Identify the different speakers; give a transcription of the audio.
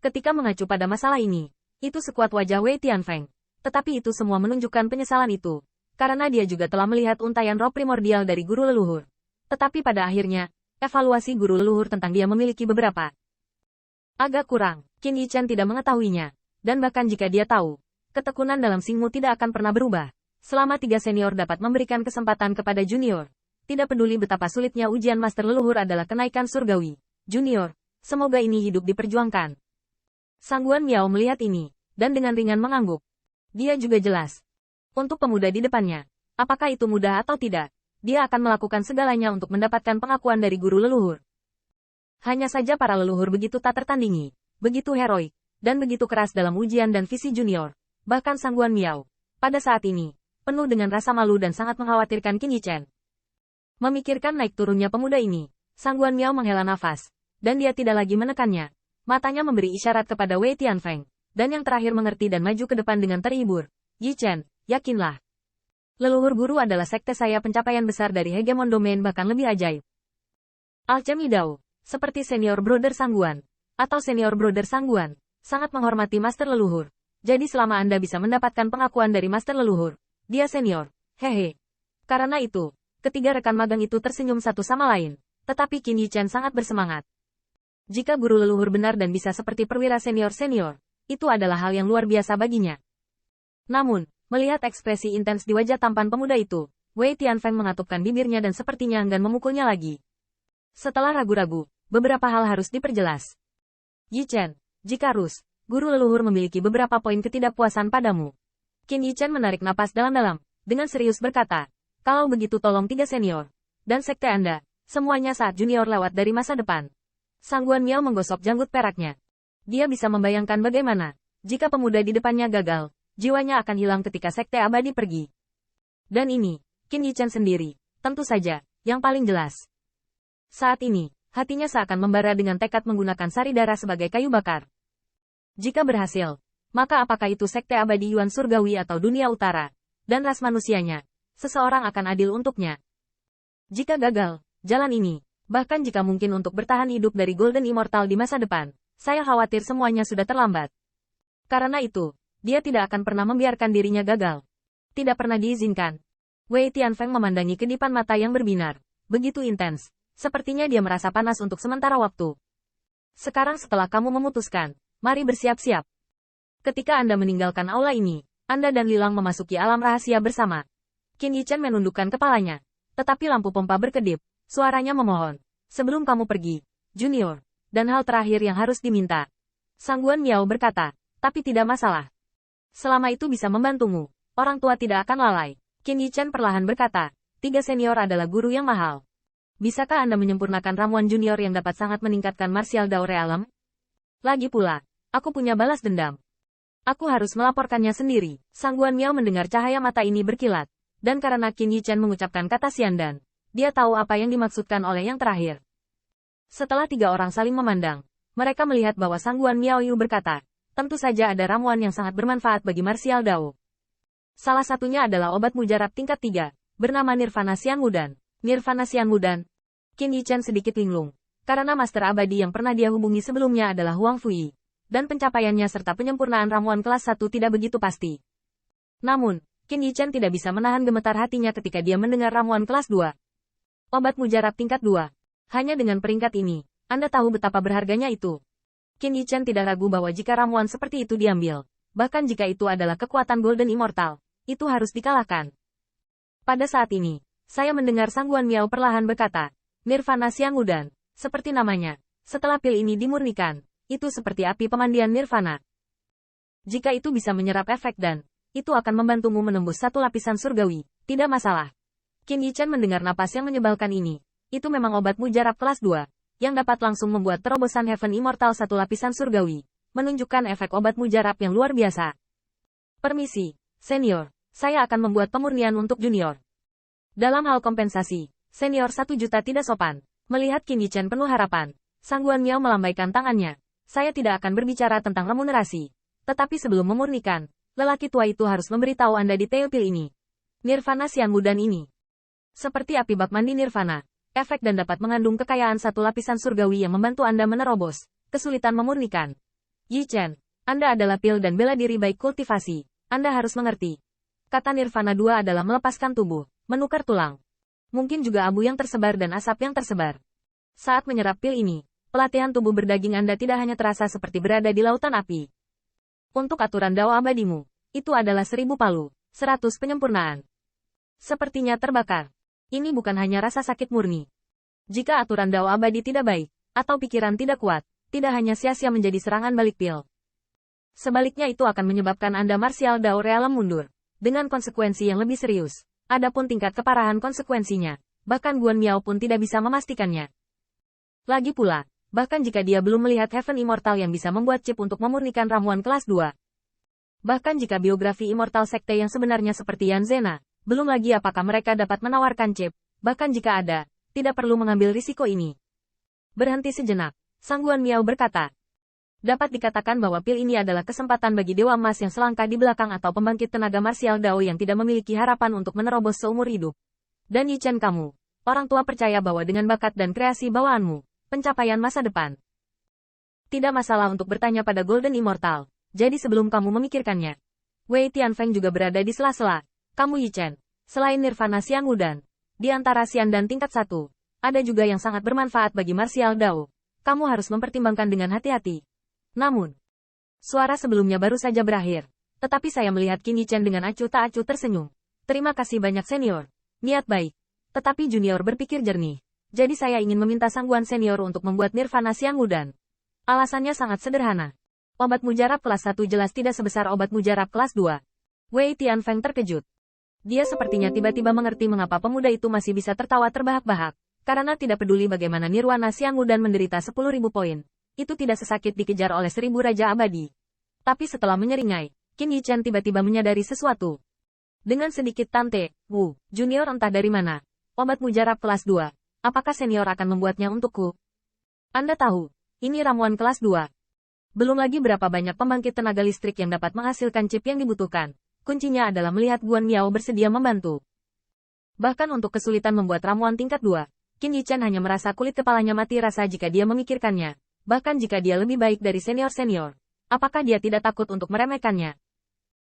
Speaker 1: Ketika mengacu pada masalah ini, itu sekuat wajah Wei Tianfeng. Tetapi itu semua menunjukkan penyesalan itu. Karena dia juga telah melihat untaian roh primordial dari guru leluhur. Tetapi pada akhirnya, evaluasi guru leluhur tentang dia memiliki beberapa. Agak kurang, Qin Yichen tidak mengetahuinya. Dan bahkan jika dia tahu, ketekunan dalam Xingmu tidak akan pernah berubah. Selama 3 senior dapat memberikan kesempatan kepada junior. Tidak peduli betapa sulitnya ujian master leluhur adalah kenaikan surgawi. Junior, semoga ini hidup diperjuangkan. Sangguan Miao melihat ini, dan dengan ringan mengangguk. Dia juga jelas. Untuk pemuda di depannya, apakah itu mudah atau tidak, dia akan melakukan segalanya untuk mendapatkan pengakuan dari guru leluhur. Hanya saja para leluhur begitu tak tertandingi, begitu heroik, dan begitu keras dalam ujian dan visi junior. Bahkan Sangguan Miao, pada saat ini, penuh dengan rasa malu dan sangat mengkhawatirkan Qin Yichen. Memikirkan naik turunnya pemuda ini, Sangguan Miao menghela nafas, dan dia tidak lagi menekannya. Matanya memberi isyarat kepada Wei Tianfeng, dan yang terakhir mengerti dan maju ke depan dengan terhibur. Yichen, yakinlah. Leluhur guru adalah sekte saya pencapaian besar dari hegemon domain bahkan lebih ajaib. Alchemy Dao, seperti senior brother Sangguan, atau senior brother Sangguan, sangat menghormati master leluhur. Jadi selama Anda bisa mendapatkan pengakuan dari master leluhur, dia senior, hehe. Karena itu, ketiga rekan magang itu tersenyum satu sama lain, tetapi Qin Yichen sangat bersemangat. Jika guru leluhur benar dan bisa seperti perwira senior-senior, itu adalah hal yang luar biasa baginya. Namun, melihat ekspresi intens di wajah tampan pemuda itu, Wei Tianfeng mengatupkan bibirnya dan sepertinya enggan memukulnya lagi. Setelah ragu-ragu, beberapa hal harus diperjelas. Yichen, jika Rus, guru leluhur memiliki beberapa poin ketidakpuasan padamu. Qin Yichen menarik napas dalam-dalam, dengan serius berkata, kalau begitu tolong 3 senior, dan sekte Anda, semuanya saat junior lewat dari masa depan. Sangguan Miao menggosok janggut peraknya. Dia bisa membayangkan bagaimana, jika pemuda di depannya gagal, jiwanya akan hilang ketika sekte abadi pergi. Dan ini, Qin Yichen sendiri, tentu saja, yang paling jelas. Saat ini, hatinya seakan membara dengan tekad menggunakan sari darah sebagai kayu bakar. Jika berhasil, maka apakah itu sekte abadi Yuan Surgawi atau dunia utara, dan ras manusianya, seseorang akan adil untuknya. Jika gagal, jalan ini, bahkan jika mungkin untuk bertahan hidup dari Golden Immortal di masa depan, saya khawatir semuanya sudah terlambat. Karena itu, dia tidak akan pernah membiarkan dirinya gagal. Tidak pernah diizinkan. Wei Tianfeng memandangi kedipan mata yang berbinar, begitu intens, sepertinya dia merasa panas untuk sementara waktu. Sekarang setelah kamu memutuskan, mari bersiap-siap. Ketika Anda meninggalkan aula ini, Anda dan Lilang memasuki alam rahasia bersama. Qin Yichen menundukkan kepalanya, tetapi lampu pompa berkedip. Suaranya memohon, sebelum kamu pergi, junior, dan hal terakhir yang harus diminta. Sangguan Miao berkata, tapi tidak masalah. Selama itu bisa membantumu, orang tua tidak akan lalai. Qin Yichen perlahan berkata, 3 senior adalah guru yang mahal. Bisakah Anda menyempurnakan ramuan junior yang dapat sangat meningkatkan martial Dao Realem? Lagi pula, aku punya balas dendam. Aku harus melaporkannya sendiri. Sangguan Miao mendengar cahaya mata ini berkilat, dan karena Qin Yichen mengucapkan kata Xiandan, dia tahu apa yang dimaksudkan oleh yang terakhir. Setelah 3 orang saling memandang, mereka melihat bahwa Sangguan Miao Yu berkata, tentu saja ada ramuan yang sangat bermanfaat bagi martial Dao. Salah satunya adalah obat mujarab tingkat 3, bernama Nirvana Xian Mudan. Nirvana Xian Mudan. Qin Yichen sedikit linglung, karena master abadi yang pernah dia hubungi sebelumnya adalah Huang Fui, dan pencapaiannya serta penyempurnaan ramuan kelas 1 tidak begitu pasti. Namun, Qin Yichen tidak bisa menahan gemetar hatinya ketika dia mendengar ramuan kelas 2. Obat mujarab tingkat 2. Hanya dengan peringkat ini, Anda tahu betapa berharganya itu. Qin Yichen tidak ragu bahwa jika ramuan seperti itu diambil, bahkan jika itu adalah kekuatan Golden Immortal, itu harus dikalahkan. Pada saat ini, saya mendengar Sangguan Miao perlahan berkata, Nirvana Xian Mudan, seperti namanya, setelah pil ini dimurnikan, itu seperti api pemandian Nirvana. Jika itu bisa menyerap efek dan, itu akan membantumu menembus satu lapisan surgawi, tidak masalah. Qin Yichen mendengar napas yang menyebalkan ini. Itu memang obat mujarab kelas 2, yang dapat langsung membuat terobosan Heaven Immortal satu lapisan surgawi, menunjukkan efek obat mujarab yang luar biasa. Permisi, senior, saya akan membuat pemurnian untuk junior. Dalam hal kompensasi, senior 1 juta tidak sopan. Melihat Qin Yichen penuh harapan, Sangguan Miao melambaikan tangannya. Saya tidak akan berbicara tentang remunerasi. Tetapi sebelum memurnikan, lelaki tua itu harus memberitahu Anda detail pil ini. Nirvana Xian Mudan ini seperti api bak mandi Nirvana, efek dan dapat mengandung kekayaan satu lapisan surgawi yang membantu Anda menerobos kesulitan memurnikan. Yi Chen, Anda adalah pil dan bela diri baik kultivasi. Anda harus mengerti. Kata Nirvana 2 adalah melepaskan tubuh, menukar tulang. Mungkin juga abu yang tersebar dan asap yang tersebar. Saat menyerap pil ini, pelatihan tubuh berdaging Anda tidak hanya terasa seperti berada di lautan api. Untuk aturan Dao abadimu, itu adalah 1000 palu, 100 penyempurnaan. Sepertinya terbakar. Ini bukan hanya rasa sakit murni. Jika aturan Dao abadi tidak baik, atau pikiran tidak kuat, tidak hanya sia-sia menjadi serangan balik pil. Sebaliknya itu akan menyebabkan Anda martial Dao realem mundur, dengan konsekuensi yang lebih serius. Adapun tingkat keparahan konsekuensinya, bahkan Guan Miao pun tidak bisa memastikannya. Lagi pula, bahkan jika dia belum melihat Heaven Immortal yang bisa membuat chip untuk memurnikan ramuan kelas 2. Bahkan jika biografi Immortal Sekte yang sebenarnya seperti Yan Zena, belum lagi apakah mereka dapat menawarkan chip, bahkan jika ada, tidak perlu mengambil risiko ini. Berhenti sejenak, Sang Guan Miao berkata. Dapat dikatakan bahwa pil ini adalah kesempatan bagi Dewa Emas yang selangkah di belakang atau pembangkit tenaga marsial Dao yang tidak memiliki harapan untuk menerobos seumur hidup. Dan Yi Chen kamu, orang tua percaya bahwa dengan bakat dan kreasi bawaanmu, pencapaian masa depan. Tidak masalah untuk bertanya pada Golden Immortal, jadi sebelum kamu memikirkannya. Wei Tianfeng juga berada di sela-sela. Kamu Yi Chen, selain Nirvana Xian Wudan, di antara Xian dan tingkat 1, ada juga yang sangat bermanfaat bagi marsial Dao. Kamu harus mempertimbangkan dengan hati-hati. Namun, suara sebelumnya baru saja berakhir. Tetapi saya melihat Qin Yi Chen dengan acuh tak acuh tersenyum. Terima kasih banyak senior. Niat baik. Tetapi junior berpikir jernih. Jadi saya ingin meminta sangguan senior untuk membuat Nirvana Xian Wudan. Alasannya sangat sederhana. Obat mujarab kelas 1 jelas tidak sebesar obat mujarab kelas 2. Wei Tianfeng terkejut. Dia sepertinya tiba-tiba mengerti mengapa pemuda itu masih bisa tertawa terbahak-bahak. Karena tidak peduli bagaimana Nirvana Xian Wudan menderita 10.000 poin. Itu tidak sesakit dikejar oleh 1000 Raja Abadi. Tapi setelah menyeringai, Qin Yi Chen tiba-tiba menyadari sesuatu. Dengan sedikit tante, junior entah dari mana. Obat mujarab kelas 2. Apakah senior akan membuatnya untukku? Anda tahu, ini ramuan kelas 2. Belum lagi berapa banyak pembangkit tenaga listrik yang dapat menghasilkan chip yang dibutuhkan. Kuncinya adalah melihat Guan Miao bersedia membantu. Bahkan untuk kesulitan membuat ramuan tingkat 2, Qin Yi Chen hanya merasa kulit kepalanya mati rasa jika dia memikirkannya. Bahkan jika dia lebih baik dari senior-senior, apakah dia tidak takut untuk meremehkannya?